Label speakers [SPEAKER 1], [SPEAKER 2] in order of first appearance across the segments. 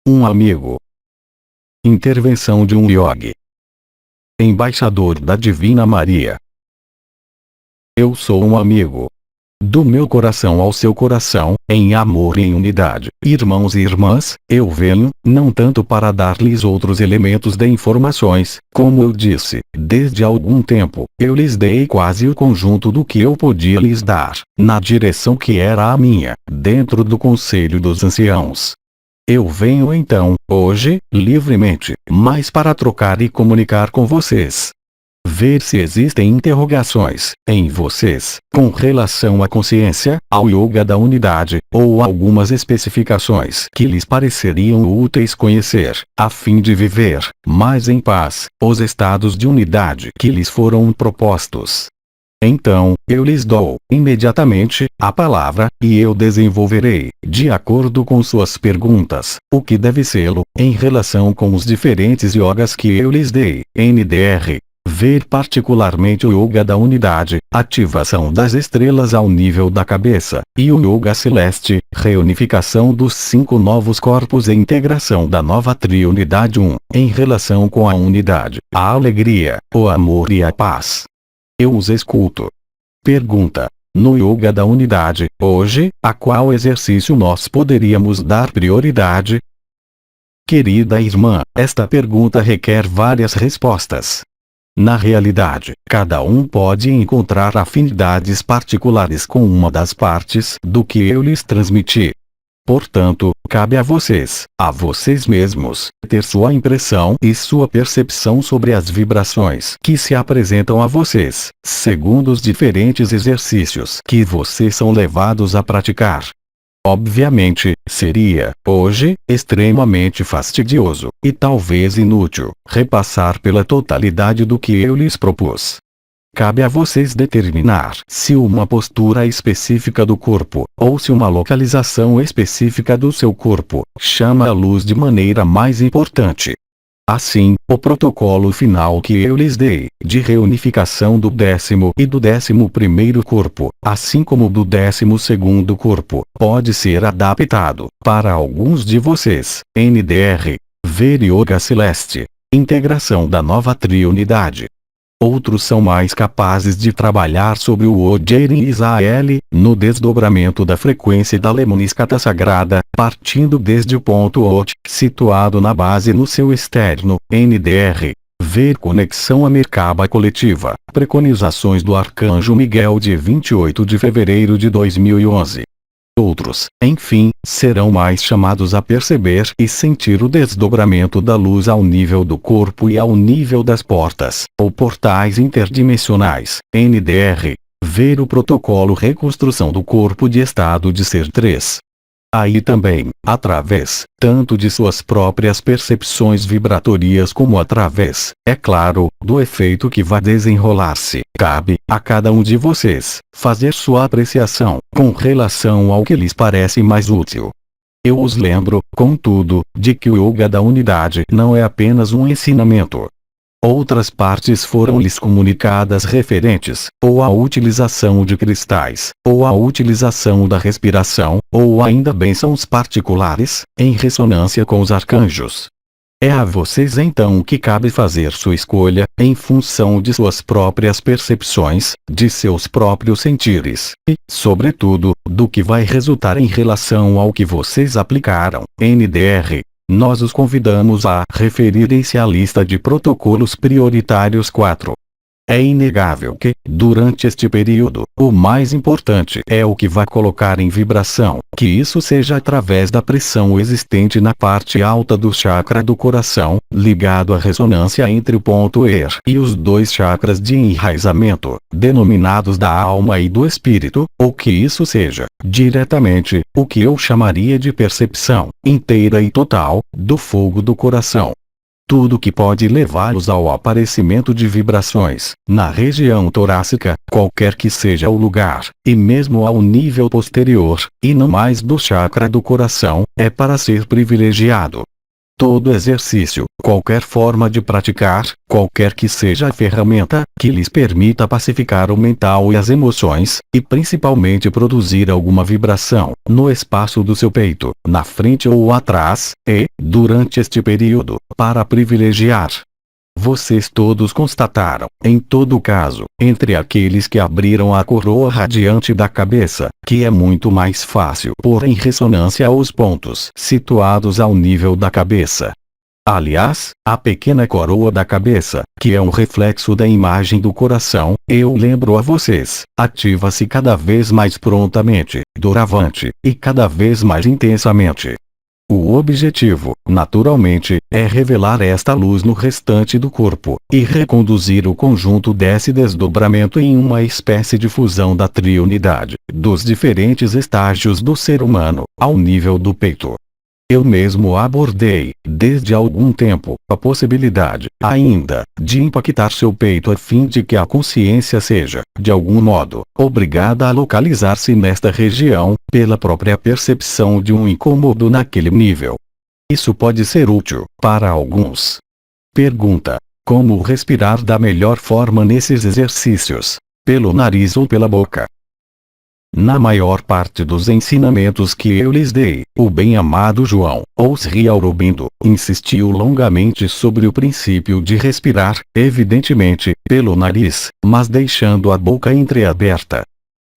[SPEAKER 1] Um amigo. Intervenção de um yogi. Embaixador da Divina Maria. Eu sou um amigo. Do meu coração ao seu coração, em amor e em unidade. Irmãos e irmãs, eu venho, não tanto para dar-lhes outros elementos de informações, como eu disse, desde algum tempo, eu lhes dei quase o conjunto do que eu podia lhes dar, na direção que era a minha, dentro do Conselho dos Anciãos. Eu venho então, hoje, livremente, mas para trocar e comunicar com vocês. Ver se existem interrogações, em vocês, com relação à consciência, ao yoga da unidade, ou algumas especificações que lhes pareceriam úteis conhecer, a fim de viver, mais em paz, os estados de unidade que lhes foram propostos. Então, eu lhes dou, imediatamente, a palavra, e eu desenvolverei, de acordo com suas perguntas, o que deve sê-lo, em relação com os diferentes yogas que eu lhes dei, NDR. Ver particularmente o Yoga da Unidade, ativação das estrelas ao nível da cabeça, e o Yoga Celeste, reunificação dos 5 novos corpos e integração da nova Triunidade 1, em relação com a unidade, a alegria, o amor e a paz. Eu os escuto. Pergunta. No Yoga da Unidade, hoje, a qual exercício nós poderíamos dar prioridade? Querida irmã, esta pergunta requer várias respostas. Na realidade, cada um pode encontrar afinidades particulares com uma das partes do que eu lhes transmiti. Portanto, cabe a vocês mesmos, ter sua impressão e sua percepção sobre as vibrações que se apresentam a vocês, segundo os diferentes exercícios que vocês são levados a praticar. Obviamente, seria, hoje, extremamente fastidioso, e talvez inútil, repassar pela totalidade do que eu lhes propus. Cabe a vocês determinar se uma postura específica do corpo, ou se uma localização específica do seu corpo, chama a luz de maneira mais importante. Assim, o protocolo final que eu lhes dei, de reunificação do 10º e do 11º corpo, assim como do 12º corpo, pode ser adaptado, para alguns de vocês, NDR, ver Yoga Celeste, integração da nova Triunidade. Outros são mais capazes de trabalhar sobre o Ojeri Israel, no desdobramento da frequência da Lemniscata Sagrada, partindo desde o ponto Ot, situado na base no seu externo, NDR. Ver conexão a Merkaba coletiva, preconizações do Arcanjo Miguel de 28 de fevereiro de 2011. Outros, enfim, serão mais chamados a perceber e sentir o desdobramento da luz ao nível do corpo e ao nível das portas, ou portais interdimensionais, NDR. Ver o protocolo Reconstrução do Corpo de Estado de Ser 3. Aí também, através, tanto de suas próprias percepções vibratórias como através, é claro, do efeito que vai desenrolar-se, cabe, a cada um de vocês, fazer sua apreciação, com relação ao que lhes parece mais útil. Eu os lembro, contudo, de que o Yoga da Unidade não é apenas um ensinamento. Outras partes foram-lhes comunicadas referentes, ou à utilização de cristais, ou à utilização da respiração, ou ainda bênçãos particulares, em ressonância com os arcanjos. É a vocês então que cabe fazer sua escolha, em função de suas próprias percepções, de seus próprios sentires, e, sobretudo, do que vai resultar em relação ao que vocês aplicaram, NDR. Nós os convidamos a referirem-se à lista de protocolos prioritários 4. É inegável que, durante este período, o mais importante é o que vai colocar em vibração, que isso seja através da pressão existente na parte alta do chakra do coração, ligado à ressonância entre o ponto ER e os 2 chakras de enraizamento, denominados da alma e do espírito, ou que isso seja, diretamente, o que eu chamaria de percepção, inteira e total, do fogo do coração. Tudo que pode levá-los ao aparecimento de vibrações, na região torácica, qualquer que seja o lugar, e mesmo ao nível posterior, e não mais do chakra do coração, é para ser privilegiado. Todo exercício, qualquer forma de praticar, qualquer que seja a ferramenta, que lhes permita pacificar o mental e as emoções, e principalmente produzir alguma vibração, no espaço do seu peito, na frente ou atrás, e, durante este período, para privilegiar. Vocês todos constataram, em todo caso, entre aqueles que abriram a coroa radiante da cabeça, que é muito mais fácil pôr em ressonância os pontos situados ao nível da cabeça. Aliás, a pequena coroa da cabeça, que é um reflexo da imagem do coração, eu lembro a vocês, ativa-se cada vez mais prontamente, doravante, e cada vez mais intensamente. O objetivo, naturalmente, é revelar esta luz no restante do corpo, e reconduzir o conjunto desse desdobramento em uma espécie de fusão da triunidade, dos diferentes estágios do ser humano, ao nível do peito. Eu mesmo abordei, desde algum tempo, a possibilidade, ainda, de impactar seu peito a fim de que a consciência seja, de algum modo, obrigada a localizar-se nesta região, pela própria percepção de um incômodo naquele nível. Isso pode ser útil, para alguns. Pergunta: como respirar da melhor forma nesses exercícios? Pelo nariz ou pela boca? Na maior parte dos ensinamentos que eu lhes dei, o bem-amado João, ou Sri Aurobindo, insistiu longamente sobre o princípio de respirar, evidentemente, pelo nariz, mas deixando a boca entreaberta.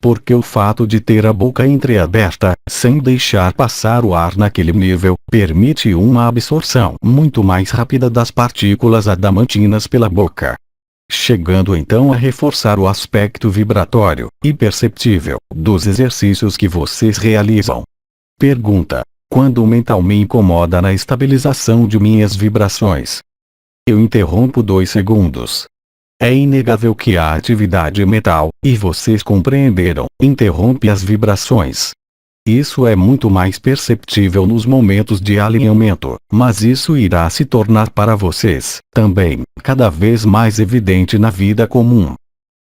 [SPEAKER 1] Porque o fato de ter a boca entreaberta, sem deixar passar o ar naquele nível, permite uma absorção muito mais rápida das partículas adamantinas pela boca. Chegando então a reforçar o aspecto vibratório, e perceptível, dos exercícios que vocês realizam. Pergunta: quando o mental me incomoda na estabilização de minhas vibrações? Eu interrompo 2 segundos. É inegável que a atividade mental, e vocês compreenderam, interrompe as vibrações. Isso é muito mais perceptível nos momentos de alinhamento, mas isso irá se tornar para vocês, também, cada vez mais evidente na vida comum.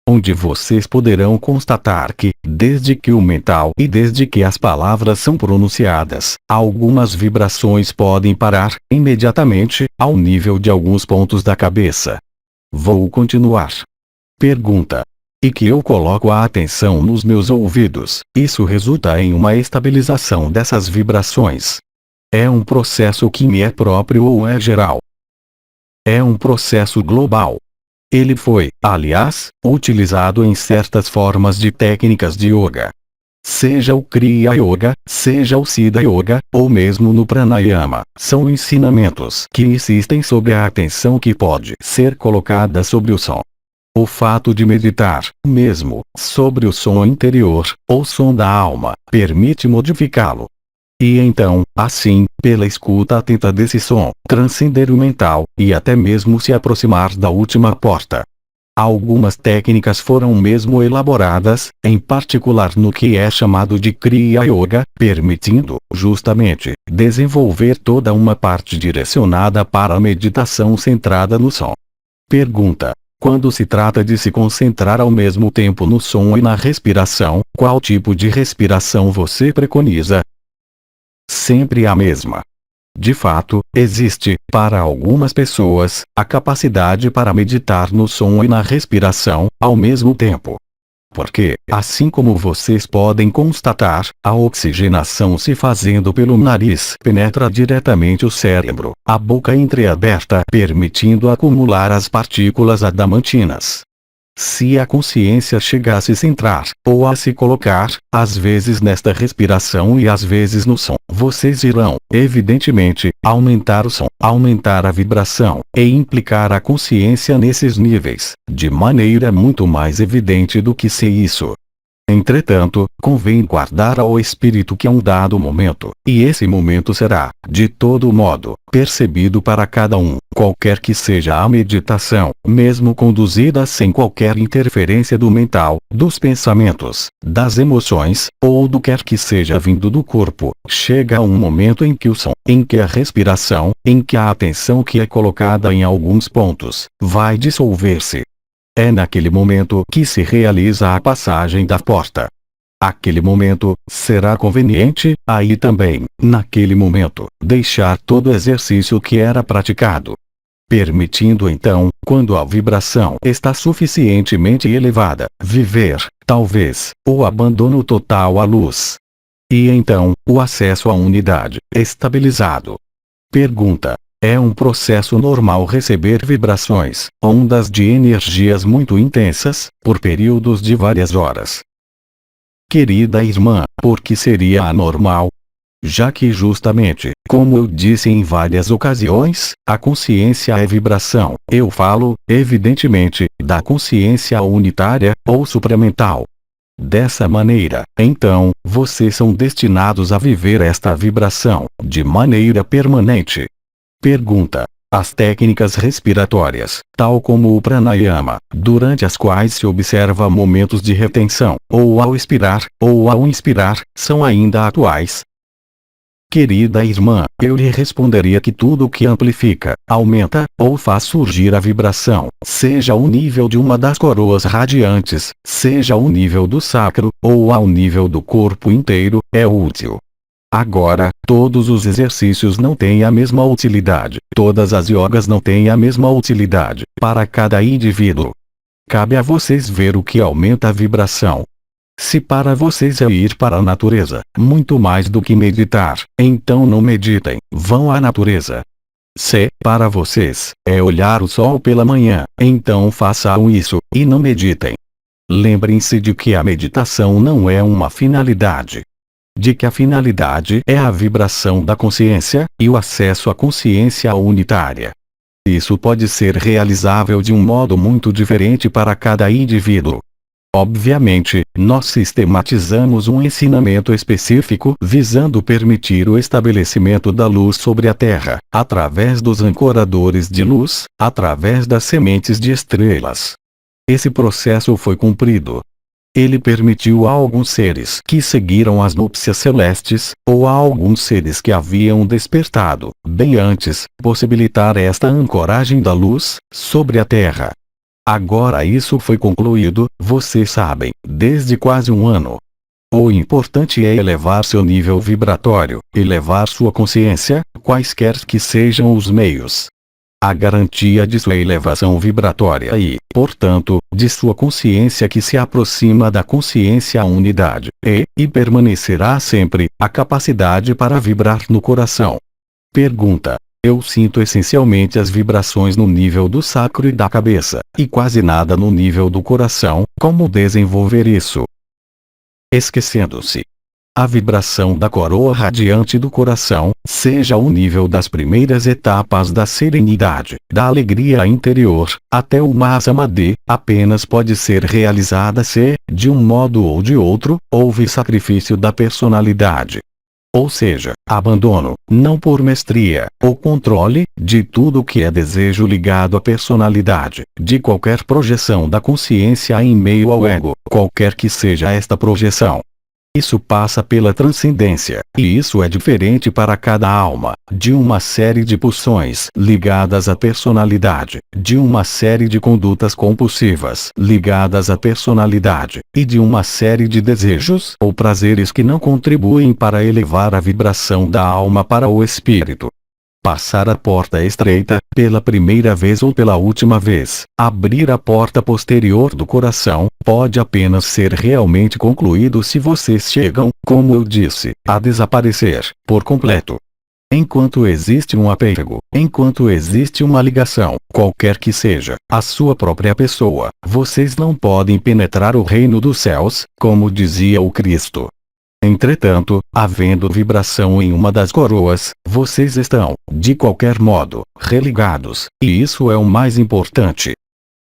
[SPEAKER 1] Onde vocês poderão constatar que, desde que o mental e desde que as palavras são pronunciadas, algumas vibrações podem parar, imediatamente, ao nível de alguns pontos da cabeça. Vou continuar. Pergunta: e que eu coloco a atenção nos meus ouvidos, isso resulta em uma estabilização dessas vibrações? É um processo que me é próprio ou é geral? É um processo global. Ele foi, aliás, utilizado em certas formas de técnicas de yoga. Seja o Kriya Yoga, seja o Siddha Yoga, ou mesmo no Pranayama, são ensinamentos que insistem sobre a atenção que pode ser colocada sobre o som. O fato de meditar, mesmo, sobre o som interior, ou som da alma, permite modificá-lo. E então, assim, pela escuta atenta desse som, transcender o mental, e até mesmo se aproximar da última porta. Algumas técnicas foram mesmo elaboradas, em particular no que é chamado de Kriya Yoga, permitindo, justamente, desenvolver toda uma parte direcionada para a meditação centrada no som. Pergunta: quando se trata de se concentrar ao mesmo tempo no som e na respiração, qual tipo de respiração você preconiza? Sempre a mesma. De fato, existe, para algumas pessoas, a capacidade para meditar no som e na respiração, ao mesmo tempo. Porque, assim como vocês podem constatar, a oxigenação se fazendo pelo nariz penetra diretamente o cérebro, a boca entreaberta, permitindo acumular as partículas adamantinas. Se a consciência chega a se centrar, ou a se colocar, às vezes nesta respiração e às vezes no som, vocês irão, evidentemente, aumentar o som, aumentar a vibração, e implicar a consciência nesses níveis, de maneira muito mais evidente do que se isso. Entretanto, convém guardar ao espírito que é um dado momento, e esse momento será, de todo modo, percebido para cada um, qualquer que seja a meditação, mesmo conduzida sem qualquer interferência do mental, dos pensamentos, das emoções, ou do quer que seja vindo do corpo. Chega um momento em que o som, em que a respiração, em que a atenção que é colocada em alguns pontos, vai dissolver-se. É naquele momento que se realiza a passagem da porta. Aquele momento, será conveniente, aí também, naquele momento, deixar todo o exercício que era praticado. Permitindo então, quando a vibração está suficientemente elevada, viver, talvez, o abandono total à luz. E então, o acesso à unidade, estabilizado. Pergunta: é um processo normal receber vibrações, ondas de energias muito intensas, por períodos de várias horas? Querida irmã, por que seria anormal? Já que justamente, como eu disse em várias ocasiões, a consciência é vibração, eu falo, evidentemente, da consciência unitária, ou supramental. Dessa maneira, então, vocês são destinados a viver esta vibração, de maneira permanente. Pergunta: as técnicas respiratórias, tal como o pranayama, durante as quais se observa momentos de retenção, ou ao expirar, ou ao inspirar, são ainda atuais? Querida irmã, eu lhe responderia que tudo que amplifica, aumenta, ou faz surgir a vibração, seja o nível de uma das coroas radiantes, seja o nível do sacro, ou ao nível do corpo inteiro, é útil. Agora, todos os exercícios não têm a mesma utilidade, todas as yogas não têm a mesma utilidade, para cada indivíduo. Cabe a vocês ver o que aumenta a vibração. Se para vocês é ir para a natureza, muito mais do que meditar, então não meditem, vão à natureza. Se, para vocês, é olhar o sol pela manhã, então façam isso, e não meditem. Lembrem-se de que a meditação não é uma finalidade. De que a finalidade é a vibração da consciência, e o acesso à consciência unitária. Isso pode ser realizável de um modo muito diferente para cada indivíduo. Obviamente, nós sistematizamos um ensinamento específico visando permitir o estabelecimento da luz sobre a Terra, através dos ancoradores de luz, através das sementes de estrelas. Esse processo foi cumprido. Ele permitiu a alguns seres que seguiram as núpcias celestes, ou a alguns seres que haviam despertado, bem antes, possibilitar esta ancoragem da luz, sobre a Terra. Agora isso foi concluído, vocês sabem, desde quase um ano. O importante é elevar seu nível vibratório, elevar sua consciência, quaisquer que sejam os meios. A garantia de sua elevação vibratória e, portanto, de sua consciência que se aproxima da consciência unidade, e permanecerá sempre, a capacidade para vibrar no coração. Pergunta: eu sinto essencialmente as vibrações no nível do sacro e da cabeça, e quase nada no nível do coração, como desenvolver isso? Esquecendo-se. A vibração da coroa radiante do coração, seja o nível das primeiras etapas da serenidade, da alegria interior, até o Mahasamadhi, apenas pode ser realizada se, de um modo ou de outro, houve sacrifício da personalidade. Ou seja, abandono, não por mestria, ou controle, de tudo que é desejo ligado à personalidade, de qualquer projeção da consciência em meio ao ego, qualquer que seja esta projeção. Isso passa pela transcendência, e isso é diferente para cada alma, de uma série de pulsões ligadas à personalidade, de uma série de condutas compulsivas ligadas à personalidade, e de uma série de desejos ou prazeres que não contribuem para elevar a vibração da alma para o espírito. Passar a porta estreita, pela primeira vez ou pela última vez, abrir a porta posterior do coração, pode apenas ser realmente concluído se vocês chegam, como eu disse, a desaparecer, por completo. Enquanto existe um apego, enquanto existe uma ligação, qualquer que seja, à sua própria pessoa, vocês não podem penetrar o reino dos céus, como dizia o Cristo. Entretanto, havendo vibração em uma das coroas, vocês estão, de qualquer modo, religados, e isso é o mais importante.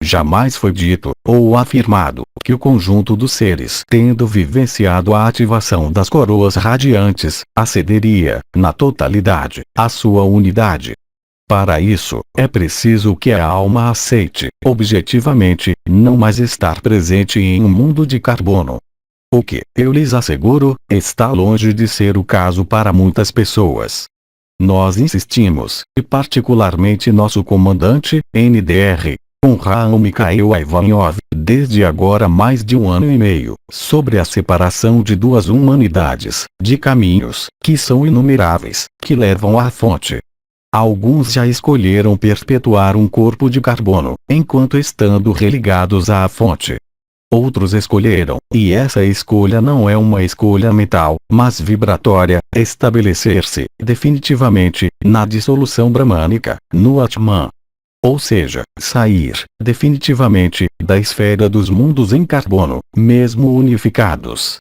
[SPEAKER 1] Jamais foi dito, ou afirmado, que o conjunto dos seres, tendo vivenciado a ativação das coroas radiantes, acederia, na totalidade, à sua unidade. Para isso, é preciso que a alma aceite, objetivamente, não mais estar presente em um mundo de carbono. O que, eu lhes asseguro, está longe de ser o caso para muitas pessoas. Nós insistimos, e particularmente nosso comandante, NDR, com Raul Mikhail Ivanov, desde agora mais de 1 ano e meio, sobre a separação de duas humanidades, de caminhos, que são inumeráveis, que levam à fonte. Alguns já escolheram perpetuar um corpo de carbono, enquanto estando religados à fonte. Outros escolheram, e essa escolha não é uma escolha mental, mas vibratória, estabelecer-se, definitivamente, na dissolução brahmânica, no Atman. Ou seja, sair, definitivamente, da esfera dos mundos em carbono, mesmo unificados.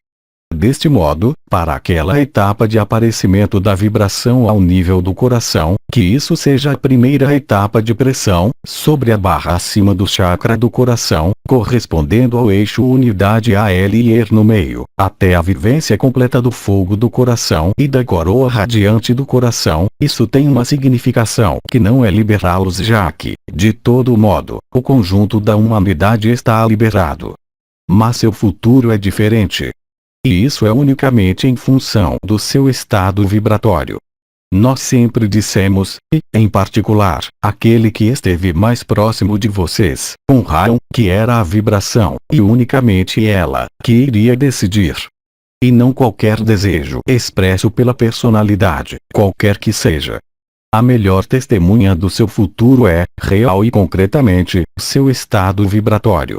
[SPEAKER 1] Deste modo, para aquela etapa de aparecimento da vibração ao nível do coração, que isso seja a primeira etapa de pressão, sobre a barra acima do chakra do coração, correspondendo ao eixo unidade AL e ER no meio, até a vivência completa do fogo do coração e da coroa radiante do coração, isso tem uma significação que não é liberá-los, já que, de todo modo, o conjunto da humanidade está liberado. Mas seu futuro é diferente. E isso é unicamente em função do seu estado vibratório. Nós sempre dissemos, e, em particular, aquele que esteve mais próximo de vocês, com Raul, que era a vibração, e unicamente ela, que iria decidir. E não qualquer desejo expresso pela personalidade, qualquer que seja. A melhor testemunha do seu futuro é, real e concretamente, seu estado vibratório.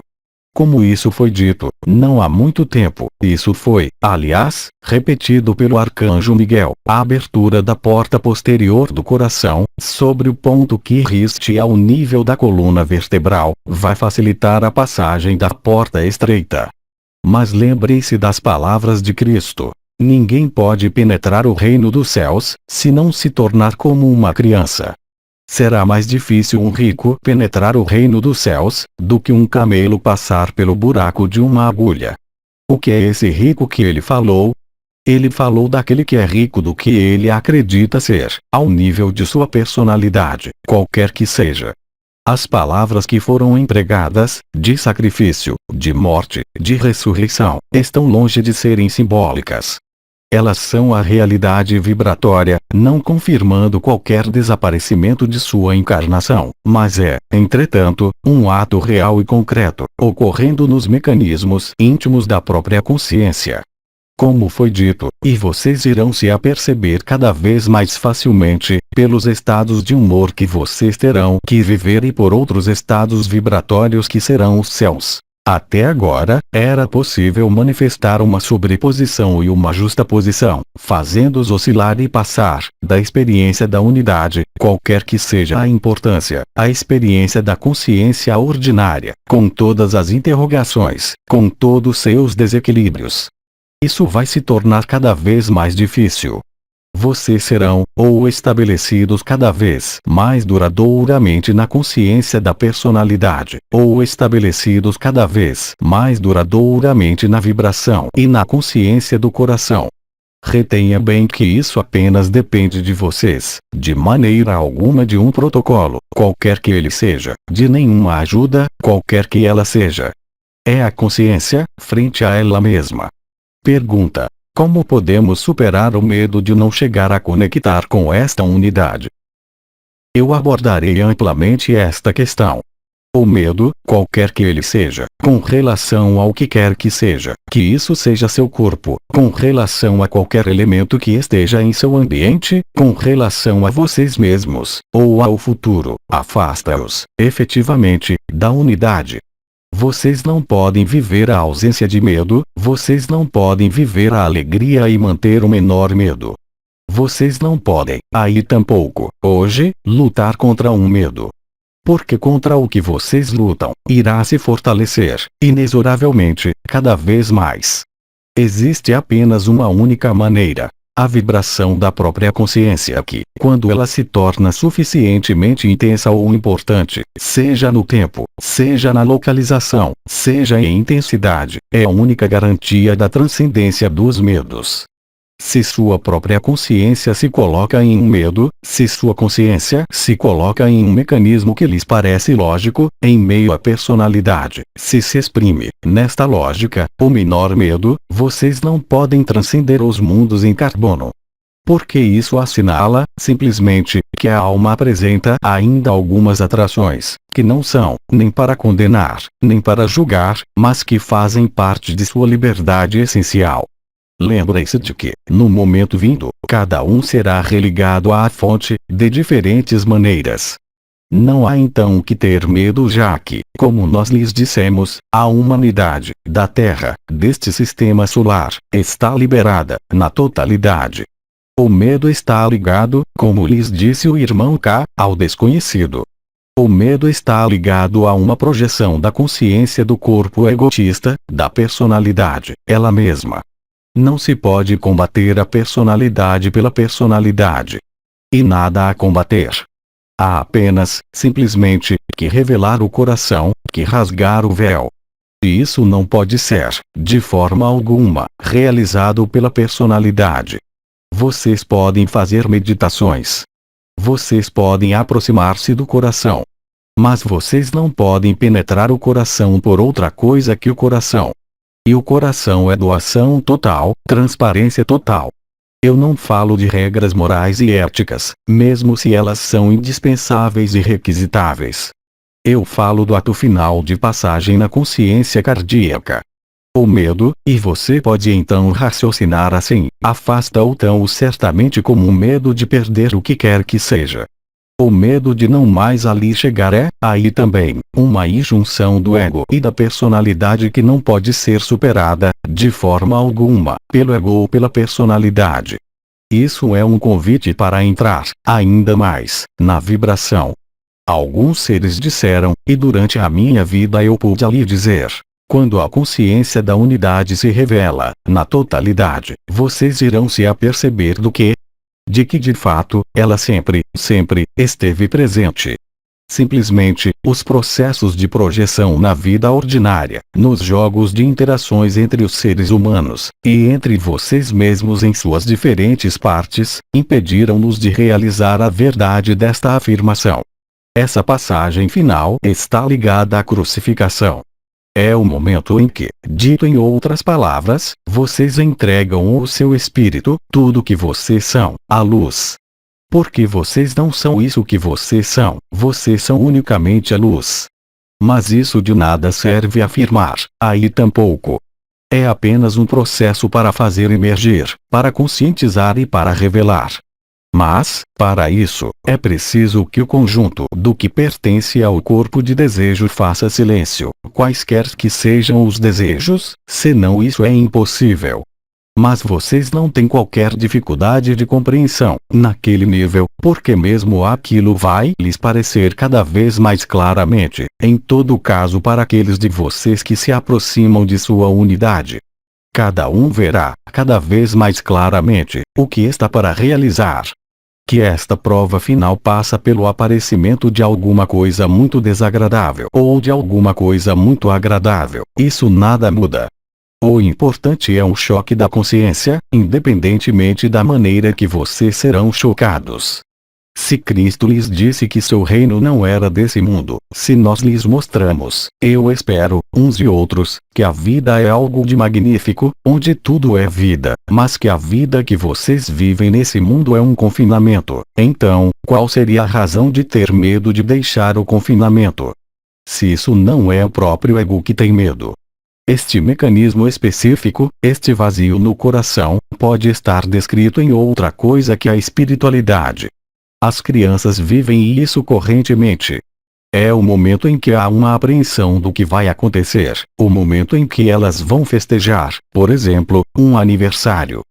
[SPEAKER 1] Como isso foi dito, não há muito tempo, isso foi, aliás, repetido pelo Arcanjo Miguel, a abertura da porta posterior do coração, sobre o ponto que riste ao nível da coluna vertebral, vai facilitar a passagem da porta estreita. Mas lembre-se das palavras de Cristo: ninguém pode penetrar o reino dos céus, se não se tornar como uma criança. Será mais difícil um rico penetrar o reino dos céus, do que um camelo passar pelo buraco de uma agulha. O que é esse rico que ele falou? Ele falou daquele que é rico do que ele acredita ser, ao nível de sua personalidade, qualquer que seja. As palavras que foram empregadas, de sacrifício, de morte, de ressurreição, estão longe de serem simbólicas. Elas são a realidade vibratória, não confirmando qualquer desaparecimento de sua encarnação, mas é, entretanto, um ato real e concreto, ocorrendo nos mecanismos íntimos da própria consciência. Como foi dito, e vocês irão se aperceber cada vez mais facilmente, pelos estados de humor que vocês terão que viver e por outros estados vibratórios que serão os céus. Até agora, era possível manifestar uma sobreposição e uma justaposição, fazendo-os oscilar e passar, da experiência da unidade, qualquer que seja a importância, à experiência da consciência ordinária, com todas as interrogações, com todos seus desequilíbrios. Isso vai se tornar cada vez mais difícil. Vocês serão, ou estabelecidos cada vez mais duradouramente na consciência da personalidade, ou estabelecidos cada vez mais duradouramente na vibração e na consciência do coração. Retenha bem que isso apenas depende de vocês, de maneira alguma de um protocolo, qualquer que ele seja, de nenhuma ajuda, qualquer que ela seja. É a consciência, frente a ela mesma. Pergunta: como podemos superar o medo de não chegar a conectar com esta unidade? Eu abordarei amplamente esta questão. O medo, qualquer que ele seja, com relação ao que quer que seja, que isso seja seu corpo, com relação a qualquer elemento que esteja em seu ambiente, com relação a vocês mesmos, ou ao futuro, afasta-os, efetivamente, da unidade. Vocês não podem viver a ausência de medo, vocês não podem viver a alegria e manter o menor medo. Vocês não podem, aí tampouco, hoje, lutar contra um medo. Porque contra o que vocês lutam, irá se fortalecer, inexoravelmente, cada vez mais. Existe apenas uma única maneira. A vibração da própria consciência que, quando ela se torna suficientemente intensa ou importante, seja no tempo, seja na localização, seja em intensidade, é a única garantia da transcendência dos medos. Se sua própria consciência se coloca em um medo, se sua consciência se coloca em um mecanismo que lhes parece lógico, em meio à personalidade, se exprime, nesta lógica, o menor medo, vocês não podem transcender os mundos em carbono. Porque isso assinala, simplesmente, que a alma apresenta ainda algumas atrações, que não são, nem para condenar, nem para julgar, mas que fazem parte de sua liberdade essencial. Lembre-se de que, no momento vindo, cada um será religado à fonte, de diferentes maneiras. Não há então que ter medo, já que, como nós lhes dissemos, a humanidade, da Terra, deste sistema solar, está liberada, na totalidade. O medo está ligado, como lhes disse o irmão K, ao desconhecido. O medo está ligado a uma projeção da consciência do corpo egotista, da personalidade, ela mesma. Não se pode combater a personalidade pela personalidade. E nada a combater. Há apenas, simplesmente, que revelar o coração, que rasgar o véu. E isso não pode ser, de forma alguma, realizado pela personalidade. Vocês podem fazer meditações. Vocês podem aproximar-se do coração. Mas vocês não podem penetrar o coração por outra coisa que o coração. E o coração é doação total, transparência total. Eu não falo de regras morais e éticas, mesmo se elas são indispensáveis e requisitáveis. Eu falo do ato final de passagem na consciência cardíaca. O medo, e você pode então raciocinar assim, afasta-o tão certamente como o medo de perder o que quer que seja. O medo de não mais ali chegar é, aí também, uma injunção do ego e da personalidade que não pode ser superada, de forma alguma, pelo ego ou pela personalidade. Isso é um convite para entrar, ainda mais, na vibração. Alguns seres disseram, e durante a minha vida eu pude ali dizer: quando a consciência da unidade se revela, na totalidade, vocês irão se aperceber do que? De que de fato, ela sempre, sempre, esteve presente. Simplesmente, os processos de projeção na vida ordinária, nos jogos de interações entre os seres humanos, e entre vocês mesmos em suas diferentes partes, impediram-nos de realizar a verdade desta afirmação. Essa passagem final está ligada à crucificação. É o momento em que, dito em outras palavras, vocês entregam o seu espírito, tudo que vocês são, à luz. Porque vocês não são isso que vocês são unicamente a luz. Mas isso de nada serve afirmar, aí tampouco. É apenas um processo para fazer emergir, para conscientizar e para revelar. Mas, para isso, é preciso que o conjunto do que pertence ao corpo de desejo faça silêncio, quaisquer que sejam os desejos, senão isso é impossível. Mas vocês não têm qualquer dificuldade de compreensão, naquele nível, porque mesmo aquilo vai lhes parecer cada vez mais claramente, em todo caso para aqueles de vocês que se aproximam de sua unidade. Cada um verá, cada vez mais claramente, o que está para realizar. Que esta prova final passa pelo aparecimento de alguma coisa muito desagradável ou de alguma coisa muito agradável, isso nada muda. O importante é um choque da consciência, independentemente da maneira que vocês serão chocados. Se Cristo lhes disse que seu reino não era desse mundo, se nós lhes mostramos, eu espero, uns e outros, que a vida é algo de magnífico, onde tudo é vida, mas que a vida que vocês vivem nesse mundo é um confinamento, então, qual seria a razão de ter medo de deixar o confinamento? Se isso não é o próprio ego que tem medo. Este mecanismo específico, este vazio no coração, pode estar descrito em outra coisa que a espiritualidade. As crianças vivem isso correntemente. É o momento em que há uma apreensão do que vai acontecer, o momento em que elas vão festejar, por exemplo, um aniversário.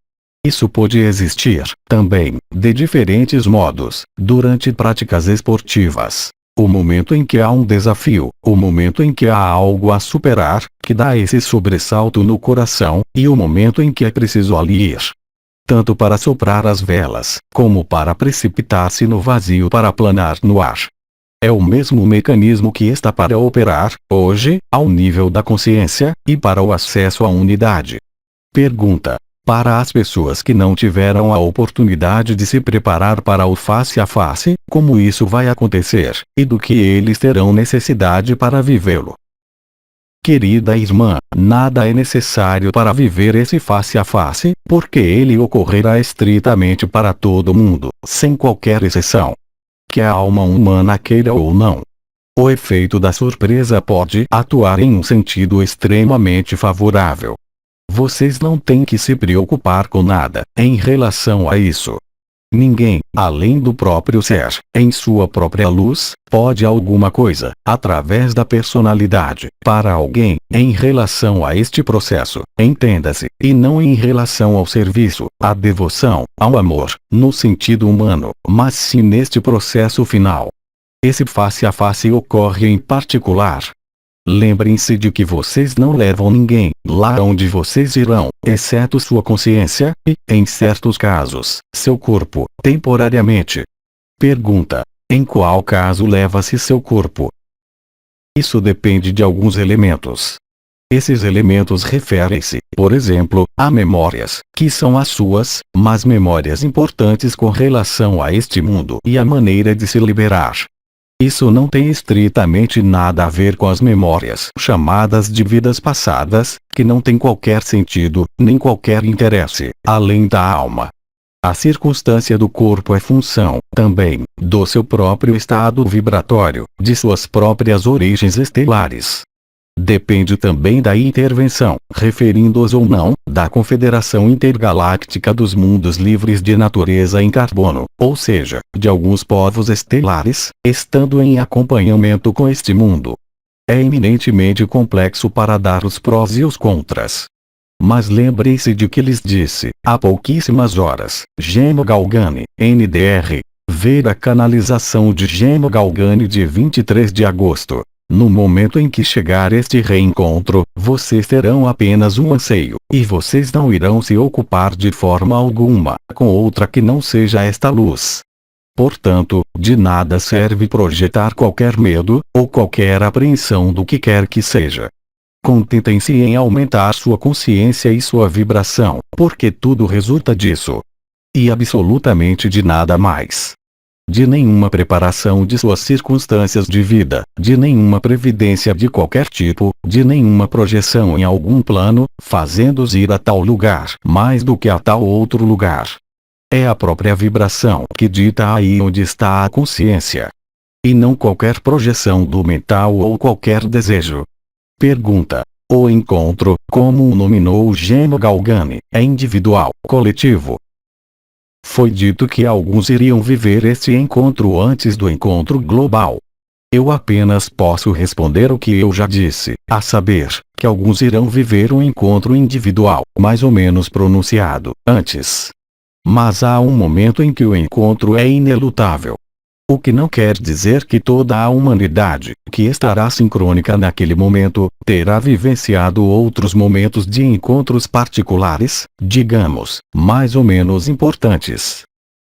[SPEAKER 1] Isso pode existir, também, de diferentes modos, durante práticas esportivas. O momento em que há um desafio, o momento em que há algo a superar, que dá esse sobressalto no coração, e o momento em que é preciso ali ir. Tanto para soprar as velas, como para precipitar-se no vazio para planar no ar. É o mesmo mecanismo que está para operar, hoje, ao nível da consciência, e para o acesso à unidade. Pergunta: para as pessoas que não tiveram a oportunidade de se preparar para o face a face, como isso vai acontecer, e do que eles terão necessidade para vivê-lo? Querida irmã, nada é necessário para viver esse face a face, porque ele ocorrerá estritamente para todo mundo, sem qualquer exceção. Que a alma humana queira ou não. O efeito da surpresa pode atuar em um sentido extremamente favorável. Vocês não têm que se preocupar com nada em relação a isso. Ninguém, além do próprio ser, em sua própria luz, pode alguma coisa, através da personalidade, para alguém, em relação a este processo, entenda-se, e não em relação ao serviço, à devoção, ao amor, no sentido humano, mas sim neste processo final. Esse face a face ocorre em particular. Lembrem-se de que vocês não levam ninguém lá onde vocês irão, exceto sua consciência, e, em certos casos, seu corpo, temporariamente. Pergunta: em qual caso leva-se seu corpo? Isso depende de alguns elementos. Esses elementos referem-se, por exemplo, a memórias, que são as suas, mas memórias importantes com relação a este mundo e a maneira de se liberar. Isso não tem estritamente nada a ver com as memórias chamadas de vidas passadas, que não têm qualquer sentido, nem qualquer interesse, além da alma. A circunstância do corpo é função, também, do seu próprio estado vibratório, de suas próprias origens estelares. Depende também da intervenção, referindo-os ou não, da Confederação Intergaláctica dos Mundos Livres de Natureza em Carbono, ou seja, de alguns povos estelares, estando em acompanhamento com este mundo. É eminentemente complexo para dar os prós e os contras. Mas lembre-se de que lhes disse, há pouquíssimas horas, Gemo Galgani, NDR. Ver a canalização de Gemo Galgani de 23 de agosto. No momento em que chegar este reencontro, vocês terão apenas um anseio, e vocês não irão se ocupar de forma alguma com outra que não seja esta luz. Portanto, de nada serve projetar qualquer medo, ou qualquer apreensão do que quer que seja. Contentem-se em aumentar sua consciência e sua vibração, porque tudo resulta disso. E absolutamente de nada mais. De nenhuma preparação de suas circunstâncias de vida, de nenhuma previdência de qualquer tipo, de nenhuma projeção em algum plano, fazendo-os ir a tal lugar mais do que a tal outro lugar. É a própria vibração que dita aí onde está a consciência. E não qualquer projeção do mental ou qualquer desejo. Pergunta: o encontro, como o nominou Gemo Galgani, é individual, coletivo? Foi dito que alguns iriam viver este encontro antes do encontro global. Eu apenas posso responder o que eu já disse, a saber, que alguns irão viver um encontro individual, mais ou menos pronunciado, antes. Mas há um momento em que o encontro é inelutável. O que não quer dizer que toda a humanidade, que estará sincrônica naquele momento, terá vivenciado outros momentos de encontros particulares, digamos, mais ou menos importantes.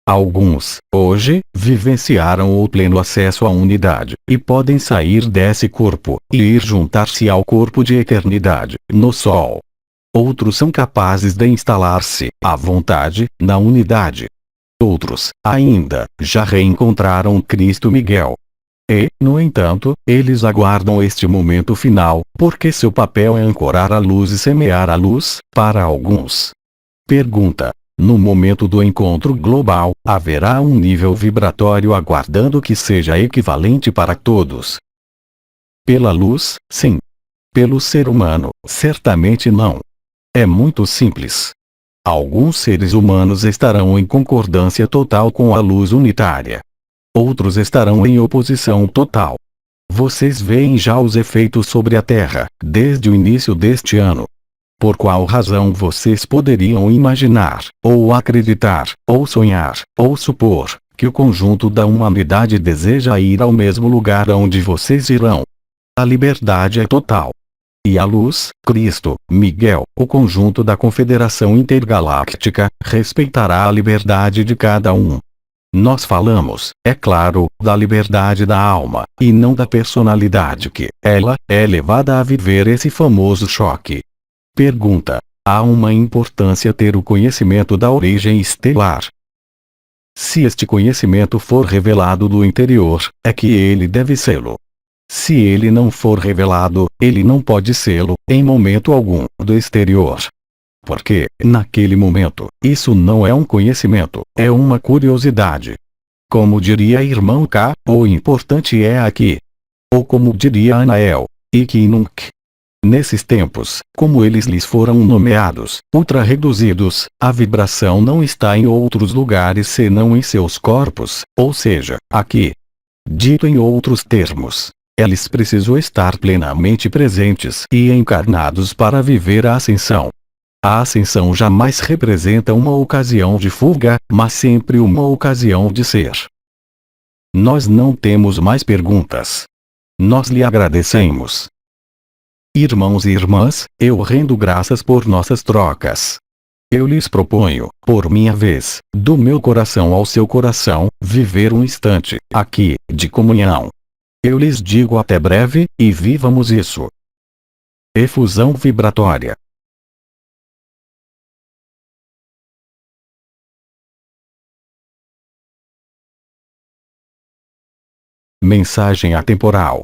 [SPEAKER 1] Alguns, hoje, vivenciaram o pleno acesso à unidade, e podem sair desse corpo, e ir juntar-se ao corpo de eternidade, no Sol. Outros são capazes de instalar-se, à vontade, na unidade. Outros, ainda, já reencontraram Cristo Miguel. E, no entanto, eles aguardam este momento final, porque seu papel é ancorar a luz e semear a luz, para alguns. Pergunta: no momento do encontro global, haverá um nível vibratório aguardando que seja equivalente para todos? Pela luz, sim. Pelo ser humano, certamente não. É muito simples. Alguns seres humanos estarão em concordância total com a luz unitária. Outros estarão em oposição total. Vocês veem já os efeitos sobre a Terra, desde o início deste ano. Por qual razão vocês poderiam imaginar, ou acreditar, ou sonhar, ou supor, que o conjunto da humanidade deseja ir ao mesmo lugar onde vocês irão? A liberdade é total. E a luz, Cristo, Miguel, o conjunto da Confederação Intergaláctica, respeitará a liberdade de cada um. Nós falamos, é claro, da liberdade da alma, e não da personalidade que, ela, é levada a viver esse famoso choque. Pergunta: há uma importância ter o conhecimento da origem estelar? Se este conhecimento for revelado do interior, é que ele deve sê-lo. Se ele não for revelado, ele não pode sê-lo, em momento algum, do exterior. Porque, naquele momento, isso não é um conhecimento, é uma curiosidade. Como diria irmão K, o importante é aqui. Ou como diria Anael, e nunc. Nesses tempos, como eles lhes foram nomeados, ultra-reduzidos, a vibração não está em outros lugares senão em seus corpos, ou seja, aqui. Dito em outros termos, eles precisam estar plenamente presentes e encarnados para viver a ascensão. A ascensão jamais representa uma ocasião de fuga, mas sempre uma ocasião de ser. Nós não temos mais perguntas. Nós lhe agradecemos. Irmãos e irmãs, eu rendo graças por nossas trocas. Eu lhes proponho, por minha vez, do meu coração ao seu coração, viver um instante, aqui, de comunhão. Eu lhes digo até breve, e vivamos isso. Efusão vibratória. Mensagem atemporal.